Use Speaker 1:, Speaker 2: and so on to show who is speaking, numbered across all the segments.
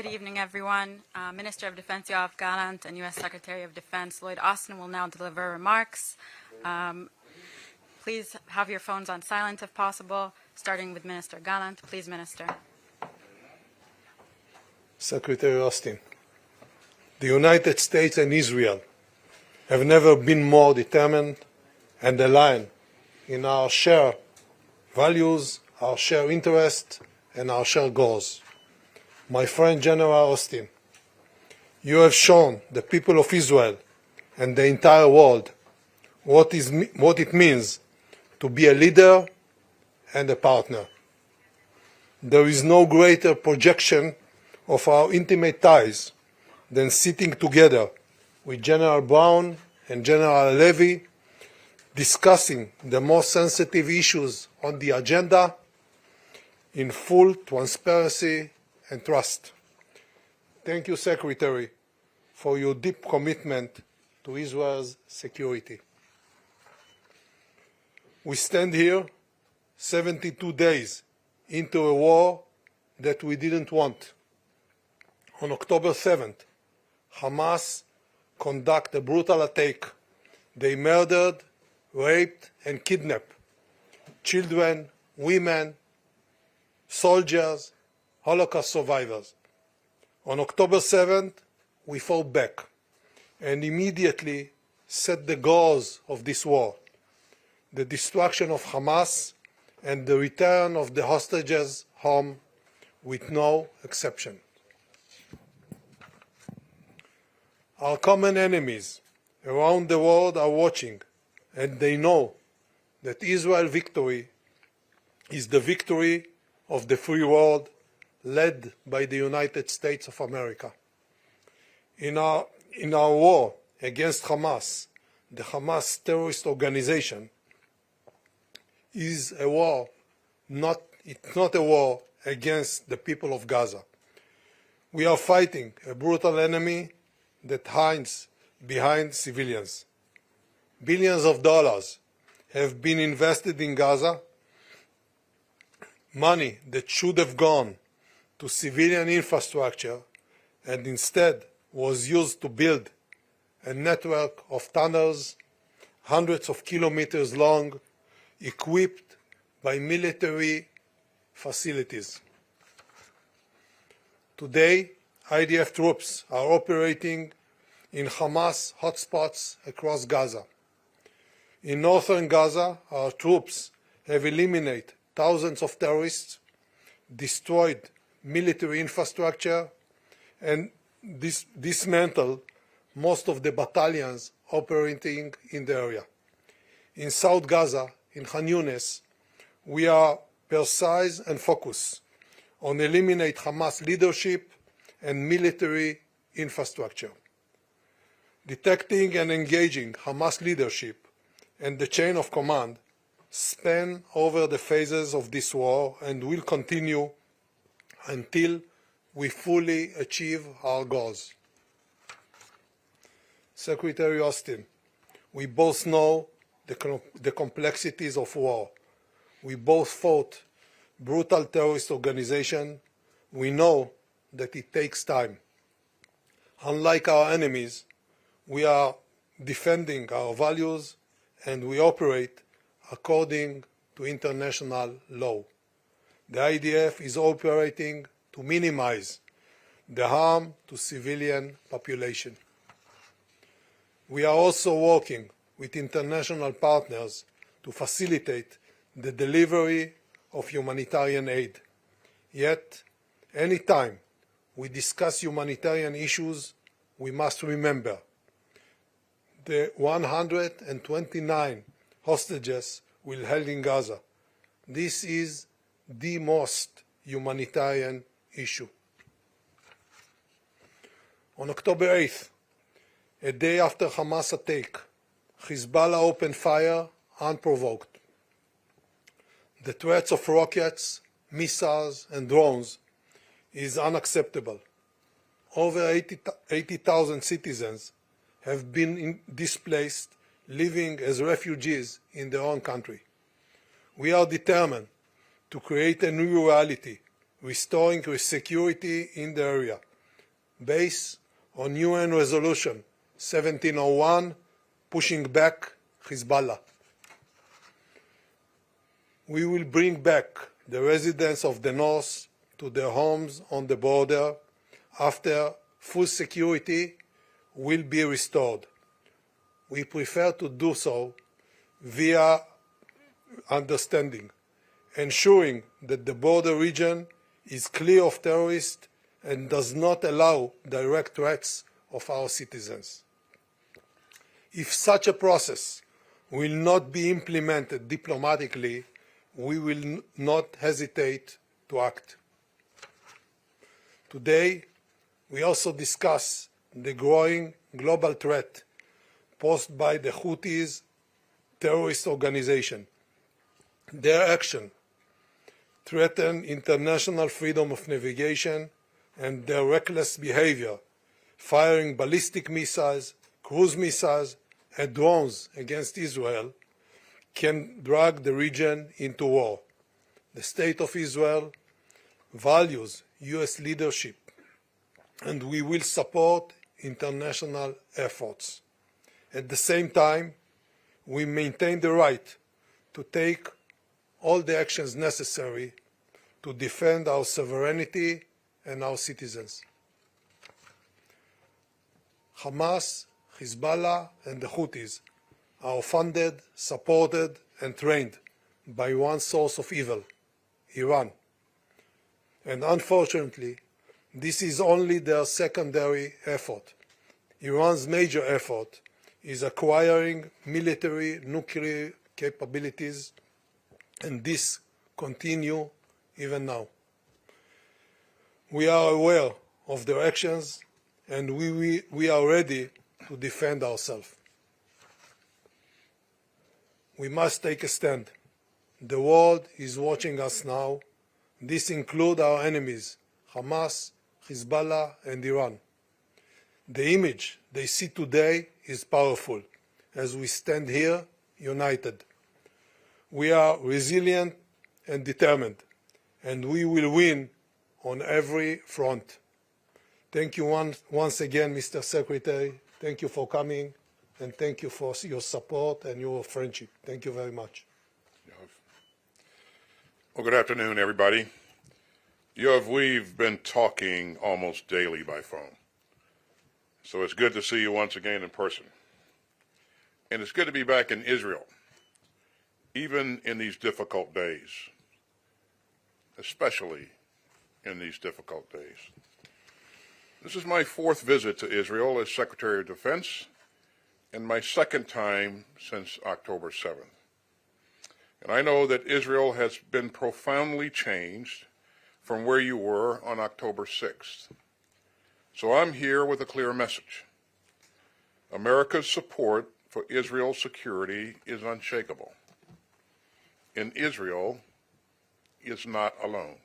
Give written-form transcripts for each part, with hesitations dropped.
Speaker 1: Good evening, everyone. Minister of Defense Yoav Gallant and U.S. Secretary of Defense Lloyd Austin will now deliver remarks. Please have your phones on silent if possible, starting with Minister Gallant. Please, Minister.
Speaker 2: Secretary Austin, the United States and Israel have never been more determined and aligned in our shared values, our shared interests, and our shared goals. My friend General Austin, you have shown the people of Israel and the entire world what it means to be a leader and a partner. There is no greater projection of our intimate ties than sitting together with General Brown and General Levy, discussing the most sensitive issues on the agenda in full transparency and trust. Thank you, Secretary, for your deep commitment to Israel's security. We stand here 72 days into a war that we didn't want. On October 7th, Hamas conducted a brutal attack. They murdered, raped, and kidnapped children, women, soldiers, Holocaust survivors. On October 7th, we fought back and immediately set the goals of this war: the destruction of Hamas and the return of the hostages home with no exception. Our common enemies around the world are watching, and they know that Israel's victory is the victory of the free world led by the United States of America. In our war against Hamas, the Hamas terrorist organization is a war, it's not a war against the people of Gaza. We are fighting a brutal enemy that hides behind civilians. Billions of dollars have been invested in Gaza, money that should have gone to civilian infrastructure and instead was used to build a network of tunnels hundreds of kilometers long, equipped by military facilities. Today, IDF troops are operating in Hamas hotspots across Gaza. In northern Gaza, our troops have eliminated thousands of terrorists, destroyed military infrastructure, and dismantled most of the battalions operating in the area. In South Gaza, in Khan Yunis, we are precise and focused on eliminate Hamas leadership and military infrastructure. Detecting and engaging Hamas leadership and the chain of command span over the phases of this war and will continue until we fully achieve our goals. Secretary Austin, we both know the complexities of war. We both fought brutal terrorist organizations. We know that it takes time. Unlike our enemies, we are defending our values and we operate according to international law. The IDF is operating to minimize the harm to civilian population. We are also working with international partners to facilitate the delivery of humanitarian aid. Yet, any time we discuss humanitarian issues, we must remember the 129 hostages we held in Gaza. This is the most humanitarian issue. On October 8th, a day after Hamas attack, Hezbollah opened fire unprovoked. The threats of rockets, missiles, and drones is unacceptable. Over 80,000 citizens have been displaced, living as refugees in their own country. We are determined to create a new reality, restoring security in the area, based on UN Resolution 1701, pushing back Hezbollah. We will bring back the residents of the north to their homes on the border after full security will be restored. We prefer to do so via understanding, ensuring that the border region is clear of terrorists and does not allow direct threats of our citizens. If such a process will not be implemented diplomatically, we will not hesitate to act. Today, we also discuss the growing global threat posed by the Houthis terrorist organization. Their action threatens international freedom of navigation, and their reckless behavior, firing ballistic missiles, cruise missiles, and drones against Israel, can drag the region into war. The State of Israel values U.S. leadership, and we will support international efforts. At the same time, we maintain the right to take all the actions necessary to defend our sovereignty and our citizens. Hamas, Hezbollah, and the Houthis are funded, supported, and trained by one source of evil, Iran. And unfortunately, this is only their secondary effort. Iran's major effort is acquiring military nuclear capabilities, and this continues even now. We are aware of their actions, and we are ready to defend ourselves. We must take a stand. The world is watching us now. This includes our enemies, Hamas, Hezbollah, and Iran. The image they see today is powerful as we stand here united. We are resilient and determined, and we will win on every front. Thank you once again, Mr. Secretary. Thank you for coming, and thank you for your support and your friendship. Thank you very much.
Speaker 3: Well, good afternoon, everybody. Yoav, we've been talking almost daily by phone, so it's good to see you once again in person. And it's good to be back in Israel, even in these difficult days, especially in these difficult days. This is my fourth visit to Israel as Secretary of Defense, and my second time since October 7th. And I know that Israel has been profoundly changed from where you were on October 6th. So I'm here with a clear message. America's support for Israel's security is unshakable. And Israel is not alone.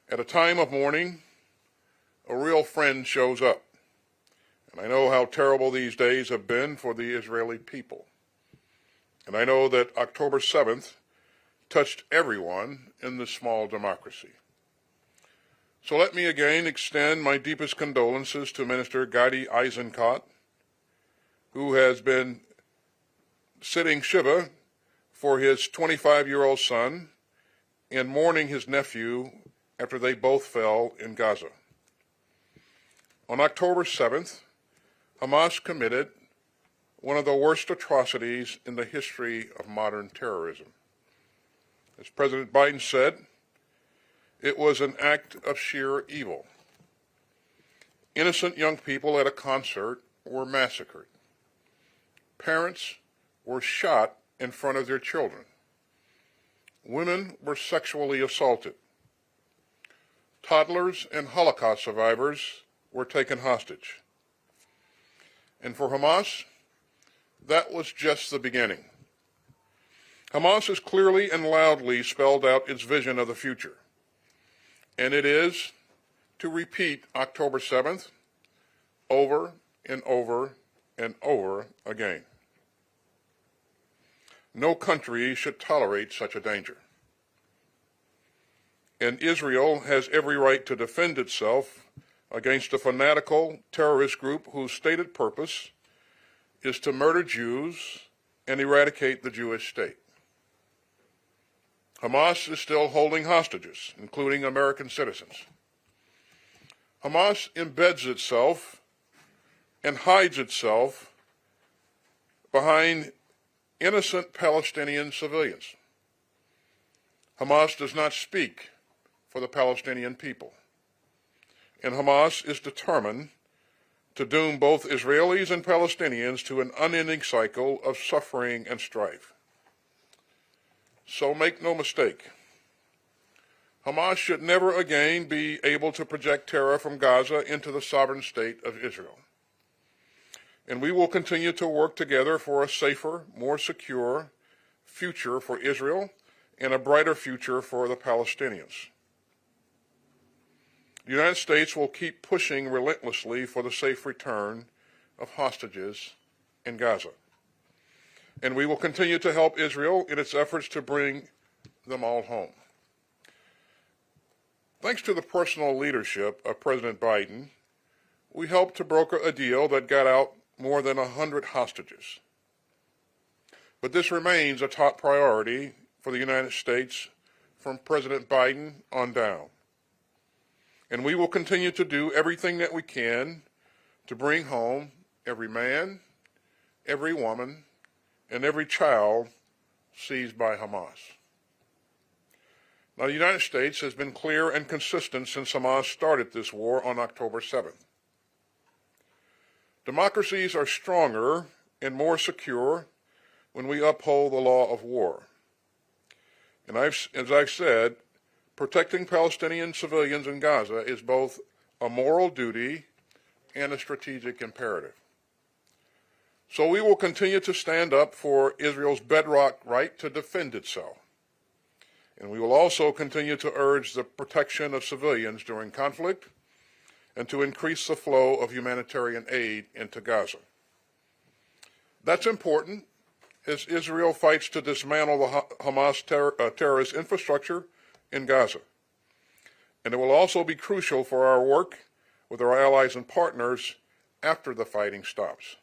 Speaker 3: At a time of mourning, a real friend shows up. And I know how terrible these days have been for the Israeli people. And I know that October 7th touched everyone in this small democracy. So let me again extend my deepest condolences to Minister Gadi Eisenkot, who has been sitting Shiva for his 25-year-old son and mourning his nephew after they both fell in Gaza. On October 7th, Hamas committed one of the worst atrocities in the history of modern terrorism. As President Biden said, it was an act of sheer evil. Innocent young people at a concert were massacred. Parents were shot in front of their children. Women were sexually assaulted. Toddlers and Holocaust survivors were taken hostage. And for Hamas, that was just the beginning. Hamas has clearly and loudly spelled out its vision of the future, and it is to repeat October 7th over and over and over again. No country should tolerate such a danger. and Israel has every right to defend itself against a fanatical terrorist group whose stated purpose is to murder Jews and eradicate the Jewish state. Hamas is still holding hostages, including American citizens. Hamas embeds itself and hides itself behind innocent Palestinian civilians. Hamas does not speak for the Palestinian people, and Hamas is determined to doom both Israelis and Palestinians to an unending cycle of suffering and strife. So make no mistake, Hamas should never again be able to project terror from Gaza into the sovereign state of Israel. And we will continue to work together for a safer, more secure future for Israel and a brighter future for the Palestinians. The United States will keep pushing relentlessly for the safe return of hostages in Gaza. And we will continue to help Israel in its efforts to bring them all home. Thanks to the personal leadership of President Biden, we helped to broker a deal that got out more than 100 hostages. But this remains a top priority for the United States from President Biden on down. And we will continue to do everything that we can to bring home every man, every woman, and every child seized by Hamas. Now, the United States has been clear and consistent since Hamas started this war on October 7th. Democracies are stronger and more secure when we uphold the law of war. And as I've said, protecting Palestinian civilians in Gaza is both a moral duty and a strategic imperative. So we will continue to stand up for Israel's bedrock right to defend itself. And we will also continue to urge the protection of civilians during conflict and to increase the flow of humanitarian aid into Gaza. That's important as Israel fights to dismantle the Hamas terrorist infrastructure in Gaza. And it will also be crucial for our work with our allies and partners after the fighting stops.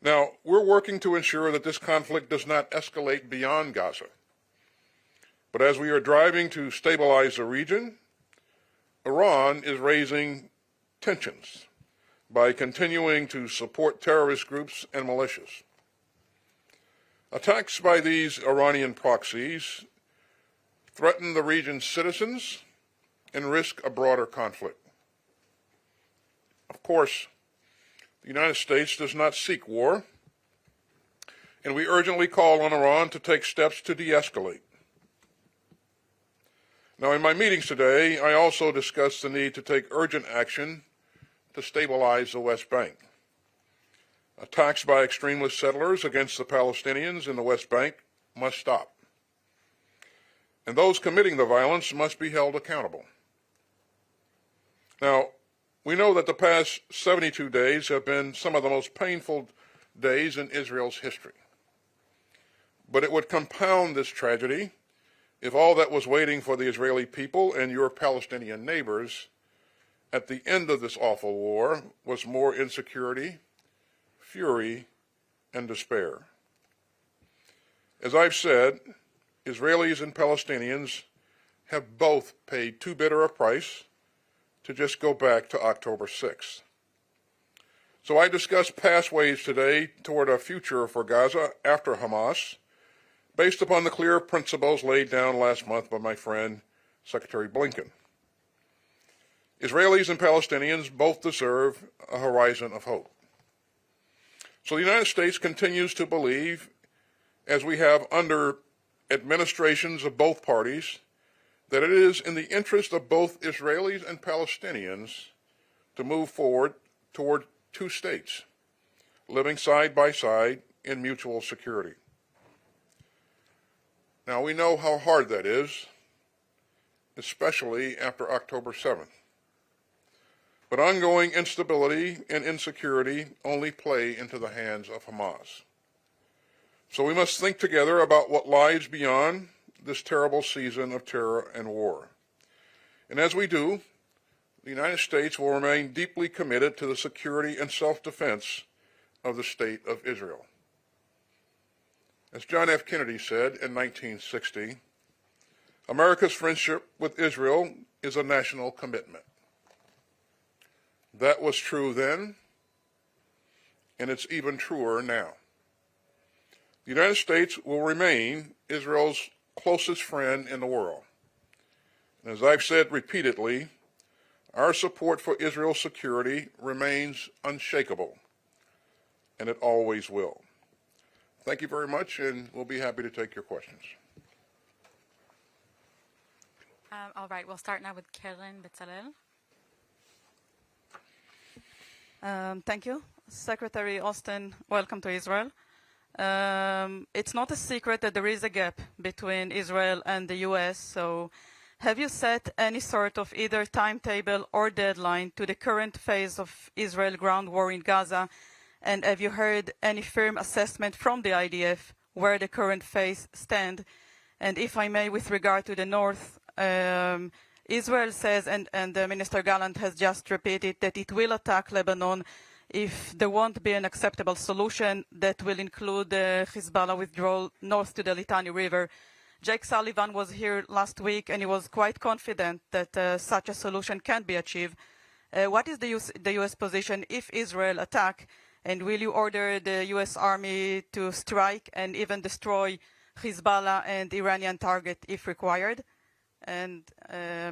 Speaker 3: Now, we're working to ensure that this conflict does not escalate beyond Gaza. But as we are driving to stabilize the region, Iran is raising tensions by continuing to support terrorist groups and militias. Attacks by these Iranian proxies threaten the region's citizens and risk a broader conflict. Of course, the United States does not seek war, and we urgently call on Iran to take steps to de-escalate. Now, in my meetings today, I also discussed the need to take urgent action to stabilize the West Bank. Attacks by extremist settlers against the Palestinians in the West Bank must stop. And those committing the violence must be held accountable. Now, we know that the past 72 days have been some of the most painful days in Israel's history. But it would compound this tragedy if all that was waiting for the Israeli people and your Palestinian neighbors at the end of this awful war was more insecurity, fury, and despair. As I've said, Israelis and Palestinians have both paid too bitter a price to just go back to October 6th. So I discussed pathways today toward a future for Gaza after Hamas, based upon the clear principles laid down last month by my friend, Secretary Blinken. Israelis and Palestinians both deserve a horizon of hope. So the United States continues to believe, as we have under administrations of both parties, that it is in the interest of both Israelis and Palestinians to move forward toward two states, living side by side in mutual security. Now, we know how hard that is, especially after October 7th. But ongoing instability and insecurity only play into the hands of Hamas. So we must think together about what lies beyond this terrible season of terror and war. And as we do, the United States will remain deeply committed to the security and self-defense of the State of Israel. As John F. Kennedy said in 1960, America's friendship with Israel is a national commitment. That was true then, and it's even truer now. The United States will remain Israel's closest friend in the world. And as I've said repeatedly, our support for Israel's security remains unshakable, and it always will. Thank you very much, and we'll be happy to take your questions.
Speaker 1: All right, we'll start now with Karen Betzalel.
Speaker 4: Thank you. Secretary Austin, welcome to Israel. It's not a secret that there is a gap between Israel and the U.S., so have you set any sort of either timetable or deadline to the current phase of Israel ground war in Gaza? And have you heard any firm assessment from the IDF where the current phase stands? And if I may, with regard to the north, Israel says, and Minister Gallant has just repeated, that it will attack Lebanon if there won't be an acceptable solution that will include Hezbollah withdrawal north to the Litani River. Jake Sullivan was here last week, and he was quite confident that such a solution can be achieved. What is the U.S. position if Israel attack, and will you order the U.S. Army to strike and even destroy Hezbollah and Iranian target if required? And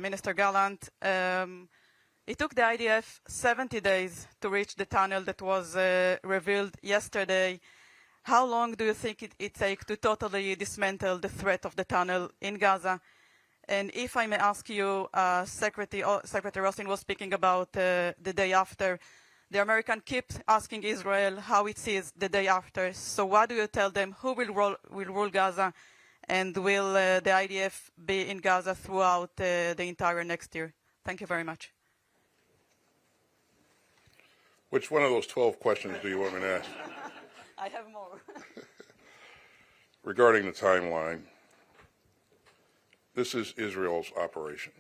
Speaker 4: Minister Gallant, it took the IDF 70 days to reach the tunnel that was revealed yesterday. How long do you think it takes to totally dismantle the threat of the tunnel in Gaza? And if I may ask you, Secretary Austin was speaking about the day after. The American keeps asking Israel how it sees the day after. So what do you tell them? Who will rule Gaza? And will the IDF be in Gaza throughout the entire next year? Thank you very much.
Speaker 3: Which one of those 12 questions do you want me to ask?
Speaker 4: I have more.
Speaker 3: Regarding the timeline, this is Israel's operation,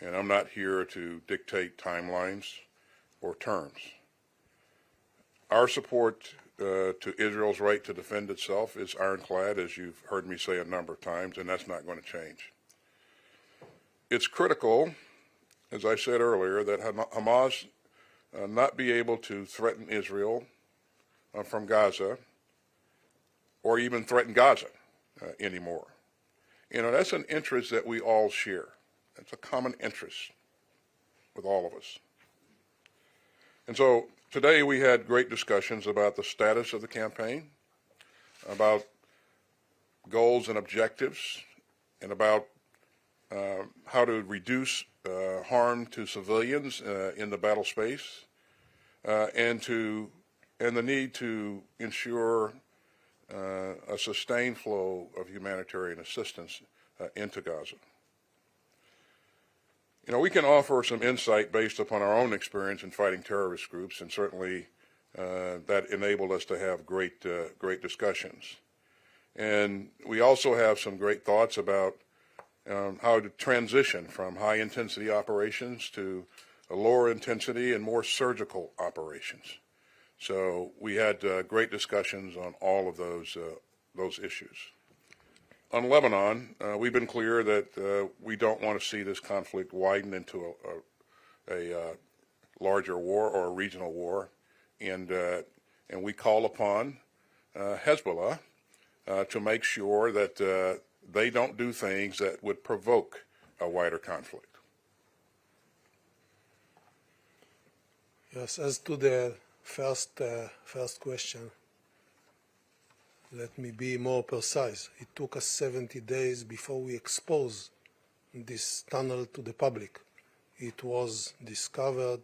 Speaker 3: and I'm not here to dictate timelines or terms. Our support to Israel's right to defend itself is ironclad, as you've heard me say a number of times, and that's not going to change. It's critical, as I said earlier, that Hamas not be able to threaten Israel from Gaza or even threaten Gaza anymore. You know, that's an interest that we all share. It's a common interest with all of us. And so today we had great discussions about the status of the campaign, about goals and objectives, and about how to reduce harm to civilians in the battle space, and the need to ensure a sustained flow of humanitarian assistance into Gaza. You know, we can offer some insight based upon our own experience in fighting terrorist groups, and certainly that enabled us to have great discussions. And we also have some great thoughts about how to transition from high-intensity operations to a lower intensity and more surgical operations. So we had great discussions on all of those issues. On Lebanon, we've been clear that we don't want to see this conflict widen into a larger war or a regional war, and we call upon Hezbollah to make sure that they don't do things that would provoke a wider conflict.
Speaker 2: Yes, as to the first question, let me be more precise. It took us 70 days before we exposed this tunnel to the public. It was discovered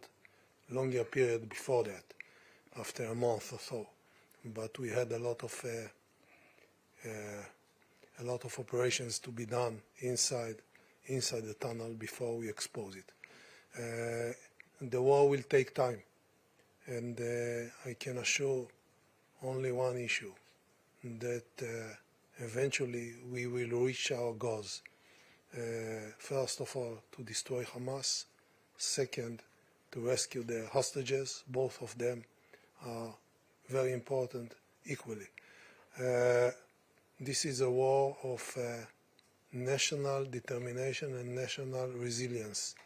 Speaker 2: longer period before that, after a month or so. But we had a lot of operations to be done inside the tunnel before we expose it. The war will take time, and I can assure only one issue, that eventually we will reach our goals. First of all, to destroy Hamas. Second, to rescue the hostages. Both of them are very important equally. This is a war of national determination and national resilience,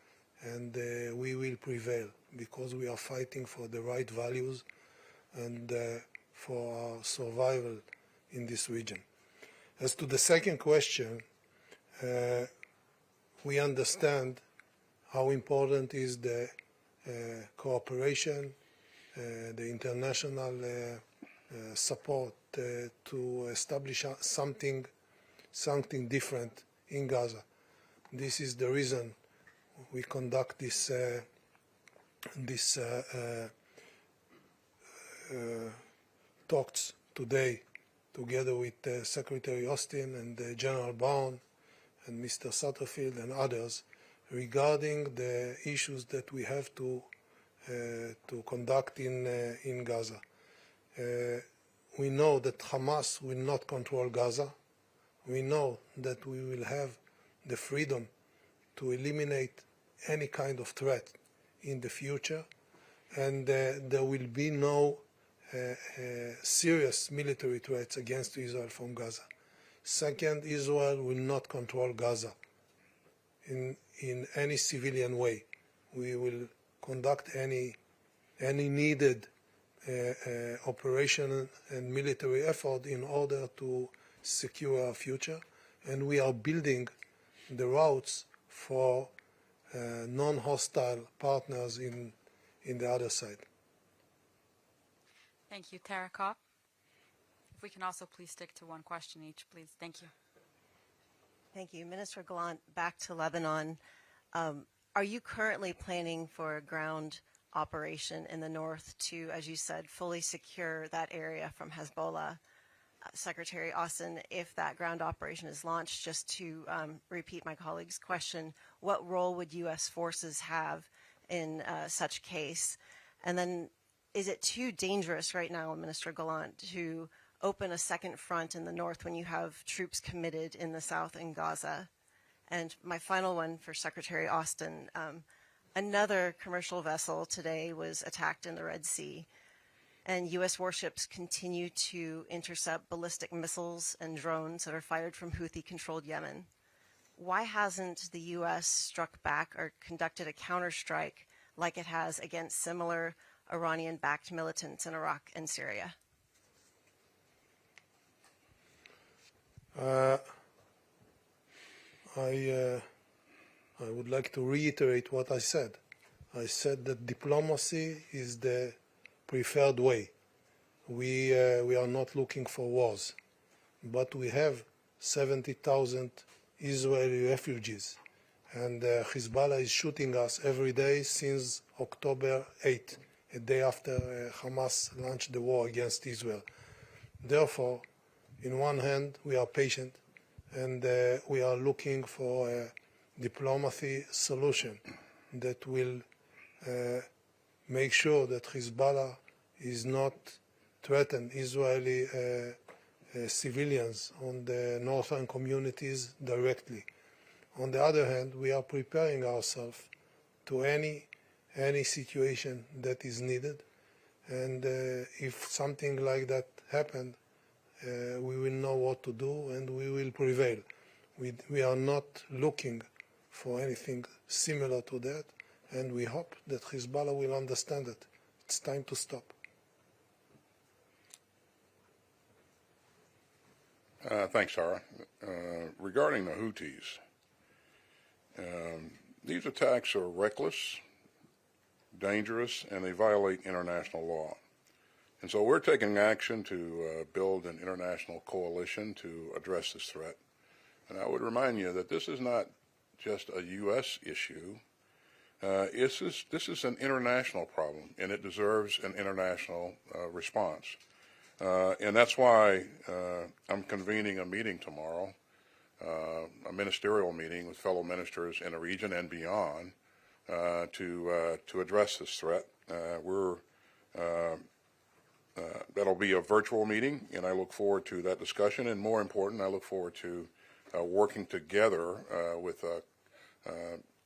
Speaker 2: and we will prevail because we are fighting for the right values and for our survival in this region. As to the second question, we understand how important is the cooperation, the international support to establish something different in Gaza. This is the reason we conduct this talks today together with Secretary Austin and General Brown and Mr. Satterfield and others regarding the issues that we have to conduct in Gaza. We know that Hamas will not control Gaza. We know that we will have the freedom to eliminate any kind of threat in the future, and there will be no serious military threats against Israel from Gaza. Second, Israel will not control Gaza in any civilian way. We will conduct any needed operation and military effort in order to secure our future, and we are building the routes for non-hostile partners in the other side.
Speaker 1: Thank you, Tara Kopp. If we can also please stick to one question each, please. Thank you.
Speaker 5: Thank you. Minister Gallant, back to Lebanon. Are you currently planning for a ground operation in the north to, as you said, fully secure that area from Hezbollah? Secretary Austin, if that ground operation is launched, just to repeat my colleague's question, what role would U.S. forces have in such case? And then is it too dangerous right now, Minister Gallant, to open a second front in the north when you have troops committed in the south in Gaza? And my final one for Secretary Austin, another commercial vessel today was attacked in the Red Sea, and U.S. warships continue to intercept ballistic missiles and drones that are fired from Houthi-controlled Yemen. Why hasn't the U.S. struck back or conducted a counterstrike like it has against similar Iranian-backed militants in Iraq and Syria?
Speaker 2: I would like to reiterate what I said. I said that diplomacy is the preferred way. We are not looking for wars, but we have 70,000 Israeli refugees, and Hezbollah is shooting us every day since October 8, a day after Hamas launched the war against Israel. Therefore, in one hand, we are patient, and we are looking for a diplomacy solution that will make sure that Hezbollah is not threaten Israeli civilians on the northern communities directly. On the other hand, we are preparing ourselves to any situation that is needed, and if something like that happened, we will know what to do and we will prevail. We are not looking for anything similar to that, and we hope that Hezbollah will understand it. It's time to stop.
Speaker 3: Thanks, Sarah. Regarding the Houthis, these attacks are reckless, dangerous, and they violate international law. And so we're taking action to build an international coalition to address this threat. And I would remind you that this is not just a U.S. issue. This is an international problem, and it deserves an international response. And that's why I'm convening a meeting tomorrow, a ministerial meeting with fellow ministers in the region and beyond to address this threat. That'll It'll be a virtual meeting, and I look forward to that discussion. And more important, I look forward to working together with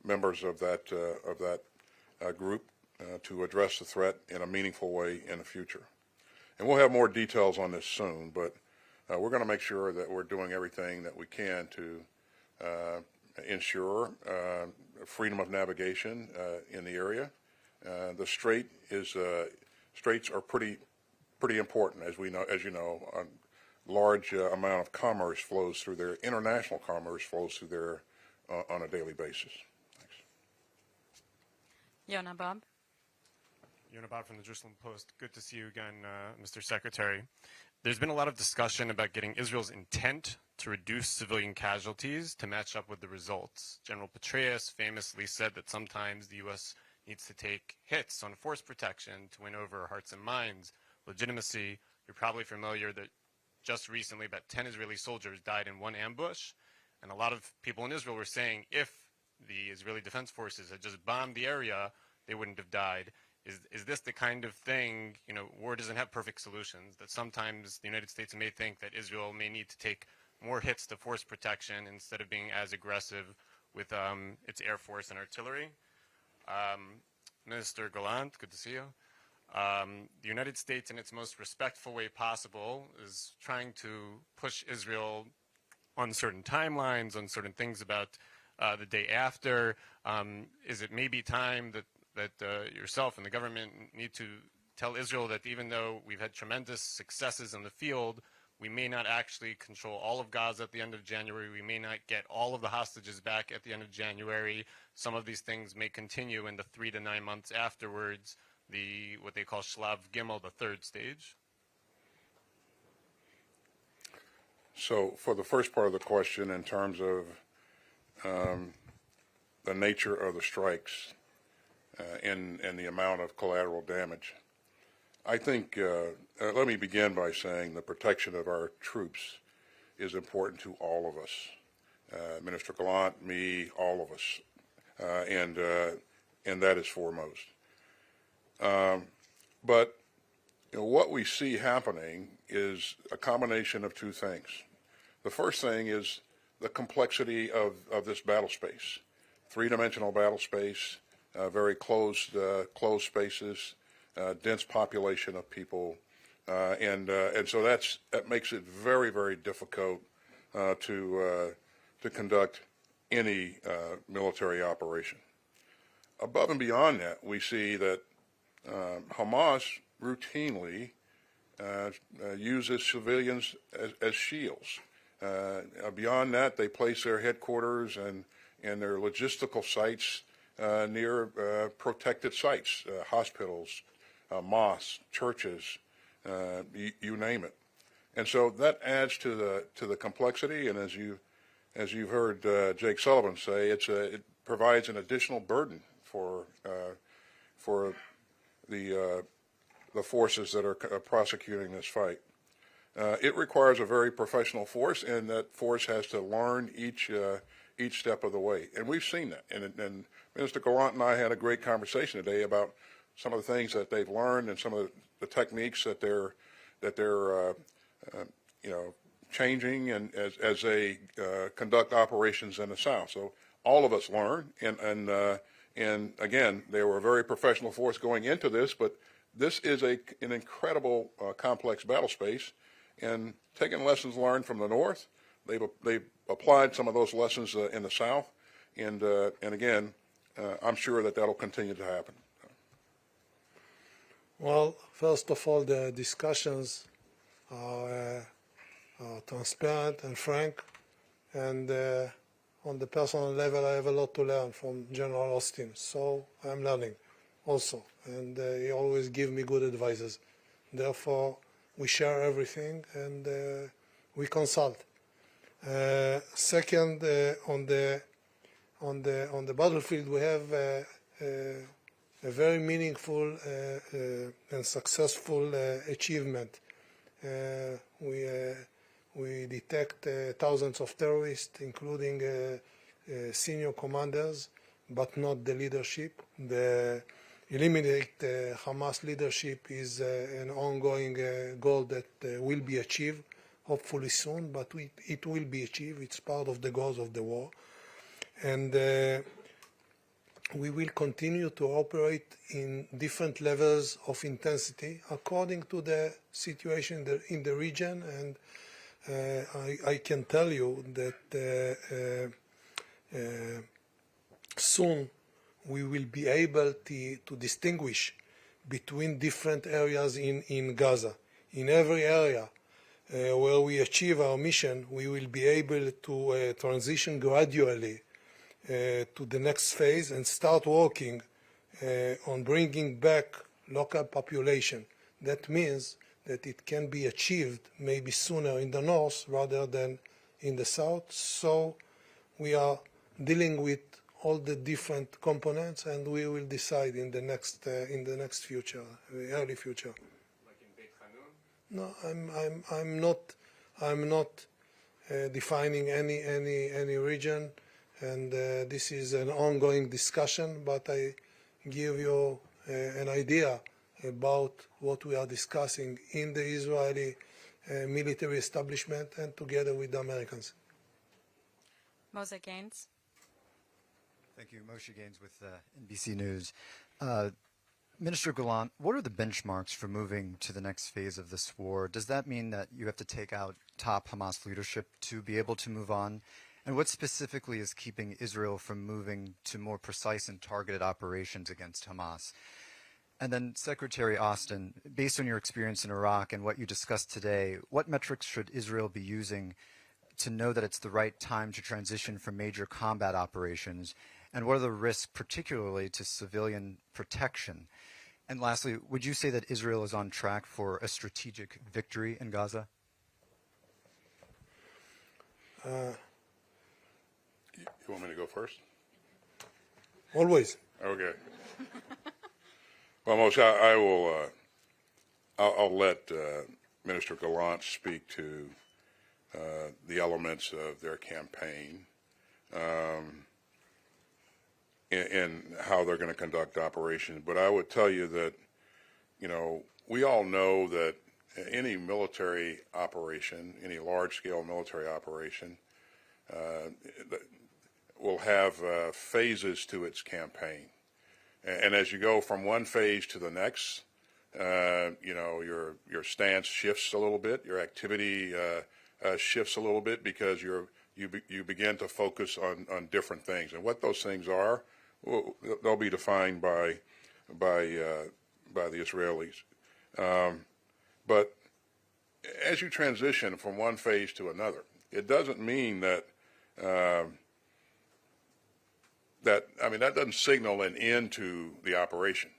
Speaker 3: members of that group to address the threat in a meaningful way in the future. And we'll have more details on this soon, but we're going to make sure that we're doing everything that we can to ensure freedom of navigation in the area. The straits are pretty important, as you know. A large amount of commerce flows through there. International commerce flows through there on a daily basis. Thanks.
Speaker 1: Yoav.
Speaker 6: Yoav from the Jerusalem Post. Good to see you again, Mr. Secretary. There's been a lot of discussion about getting Israel's intent to reduce civilian casualties to match up with the results. General Petraeus famously said that sometimes the U.S. needs to take hits on force protection to win over hearts and minds. Legitimacy, you're probably familiar that just recently about 10 Israeli soldiers died in one ambush, and a lot of people in Israel were saying if the Israeli Defense Forces had just bombed the area, they wouldn't have died. Is this the kind of thing, war doesn't have perfect solutions, that sometimes the United States may think that Israel may need to take more hits to force protection instead of being as aggressive with its air force and artillery? Minister Gallant, good to see you. The United States, in its most respectful way possible, is trying to push Israel on certain timelines, on certain things about the day after. Is it maybe time that yourself and the government need to tell Israel that even though we've had tremendous successes in the field, we may not actually control all of Gaza at the end of January. We may not get all of the hostages back at the end of January. Some of these things may continue in the 3 to 9 months afterwards, what they call Shlav Gimel, the third stage.
Speaker 3: So for the first part of the question, in terms of the nature of the strikes and the amount of collateral damage, I think, let me begin by saying the protection of our troops is important to all of us. Minister Gallant, me, all of us, and that is foremost. But what we see happening is a combination of two things. The first thing is the complexity of this battle space, three-dimensional battle space, very closed spaces, dense population of people, and so that makes it very, very difficult to conduct any military operation. Above and beyond that, we see that Hamas routinely uses civilians as shields. Beyond that, they place their headquarters and their logistical sites near protected sites, hospitals, mosques, churches, you name it. And so that adds to the complexity. And as you've heard Jake Sullivan say, it provides an additional burden for the forces that are prosecuting this fight. It requires a very professional force, and that force has to learn each step of the way. And we've seen that. And Minister Gallant and I had a great conversation today about some of the things that they've learned and some of the techniques that they're changing and as they conduct operations in the South. So all of us learn, and again, they were a very professional force going into this, but this is an incredible complex battle space, and taking lessons learned from the North, they've applied some of those lessons in the South, and again, I'm sure that'll continue to happen.
Speaker 2: Well, first of all, the discussions are transparent and frank, and on the personal level, I have a lot to learn from General Austin, so I'm learning also, and he always gives me good advices. Therefore, we share everything, and we consult. Second, on the battlefield, we have a very meaningful and successful achievement. We detect thousands of terrorists, including senior commanders, but not the leadership. eliminate Hamas leadership is an ongoing goal that will be achieved, hopefully soon, but it will be achieved. It's part of the goals of the war. And we will continue to operate in different levels of intensity according to the situation in the region. And I can tell you that soon we will be able to distinguish between different areas in Gaza. In every area where we achieve our mission, we will be able to transition gradually to the next phase and start working on bringing back local population. That means that it can be achieved maybe sooner in the north rather than in the south. So we are dealing with all the different components, and we will decide in the next future, early future.
Speaker 6: Like in Beit Hanun?
Speaker 2: No, I'm not defining any region, and this is an ongoing discussion. But I give you an idea about what we are discussing in the Israeli military establishment and together with the Americans.
Speaker 1: Moshe Gaines.
Speaker 7: Thank you. Moshe Gaines with NBC News. Minister Gallant, what are the benchmarks for moving to the next phase of this war? Does that mean that you have to take out top Hamas leadership to be able to move on? And what specifically is keeping Israel from moving to more precise and targeted operations against Hamas? And then Secretary Austin, based on your experience in Iraq and what you discussed today, what metrics should Israel be using to know that it's the right time to transition from major combat operations? And what are the risks, particularly to civilian protection? And lastly, would you say that Israel is on track for a strategic victory in Gaza?
Speaker 3: You want me to go first?
Speaker 2: Always.
Speaker 3: Okay. Well, Moshe, I will. I'll let Minister Gallant speak to the elements of their campaign and how they're going to conduct operations. But I would tell you that, we all know that any military operation, any large-scale military operation, will have phases to its campaign. And as you go from one phase to the next, your stance shifts a little bit, your activity shifts a little bit because you begin to focus on different things. And what those things are, they'll be defined by the Israelis. But as you transition from one phase to another, it doesn't mean that that doesn't signal an end to the operation.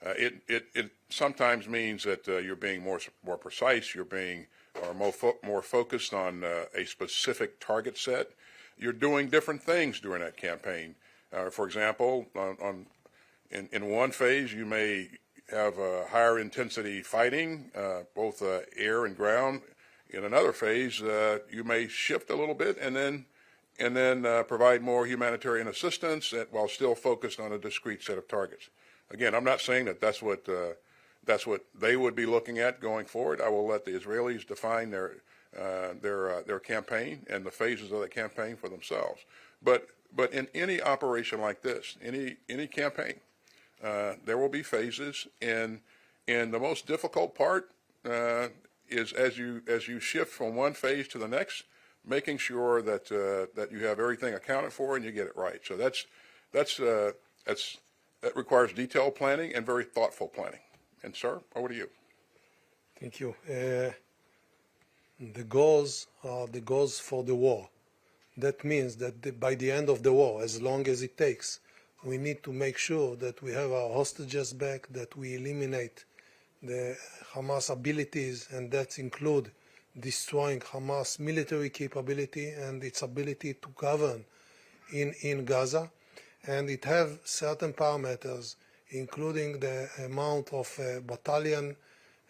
Speaker 3: It sometimes means that you're being more precise, you're being more focused on a specific target set. You're doing different things during that campaign. For example, in one phase, you may have higher intensity fighting, both air and ground. In another phase, you may shift a little bit and then provide more humanitarian assistance while still focused on a discrete set of targets. Again, I'm not saying that that's what they would be looking at going forward. I will let the Israelis define their campaign and the phases of the campaign for themselves. But in any operation like this, any campaign, there will be phases, and the most difficult part is as you shift from one phase to the next, making sure that you have everything accounted for and you get it right. So that requires detailed planning and very thoughtful planning. And sir, over to you.
Speaker 2: Thank you. The goals are the goals for the war. That means that by the end of the war, as long as it takes, we need to make sure that we have our hostages back, that we eliminate the Hamas abilities, and that include destroying Hamas military capability and its ability to govern in Gaza. And it have certain parameters, including the amount of battalions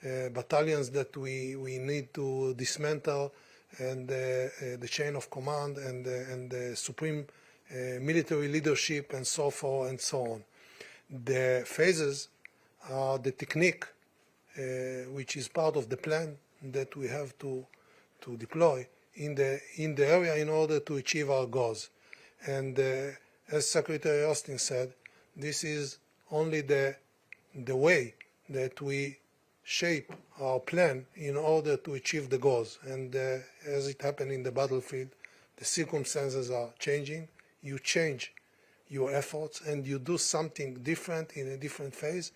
Speaker 2: that we need to dismantle, and the chain of command and the supreme military leadership and so forth and so on. The phases are the technique which is part of the plan that we have to deploy in the area in order to achieve our goals. And as Secretary Austin said, this is only the way that we shape our plan in order to achieve the goals. And as it happened in the battlefield, the circumstances are changing. You change your efforts and you do something different in a different phase.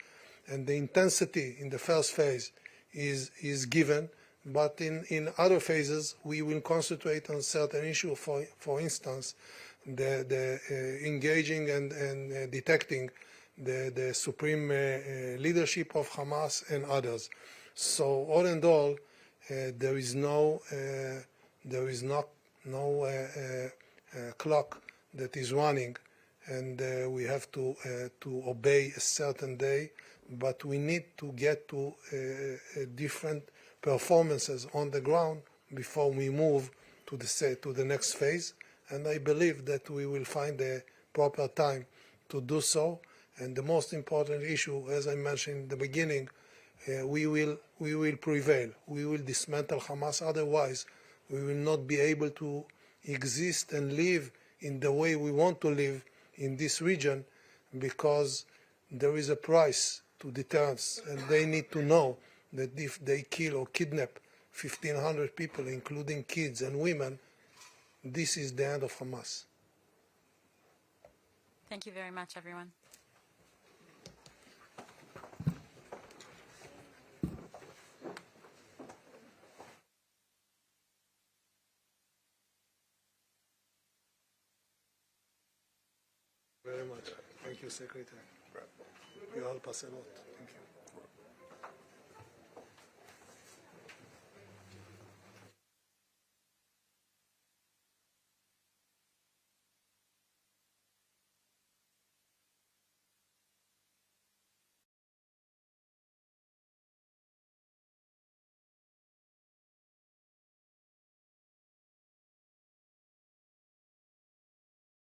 Speaker 2: And the intensity in the first phase is given, but in other phases we will concentrate on certain issues. For instance, the engaging and detecting the supreme leadership of Hamas and others. So all in all, there is no clock that is running, and we have to obey a certain day. But we need to get to different performances on the ground before we move to the next phase. And I believe that we will find a proper time to do so. And the most important issue, as I mentioned in the beginning, we will prevail. We will dismantle Hamas. Otherwise, we will not be able to exist and live in the way we want to live in this region, because there is a price to deterrence, and they need to know that if they kill or kidnap 1,500 people, including kids and women, this is the end of Hamas.
Speaker 1: Thank you very much, everyone.
Speaker 2: Very much. Thank you, Secretary. You help us a lot. Thank you.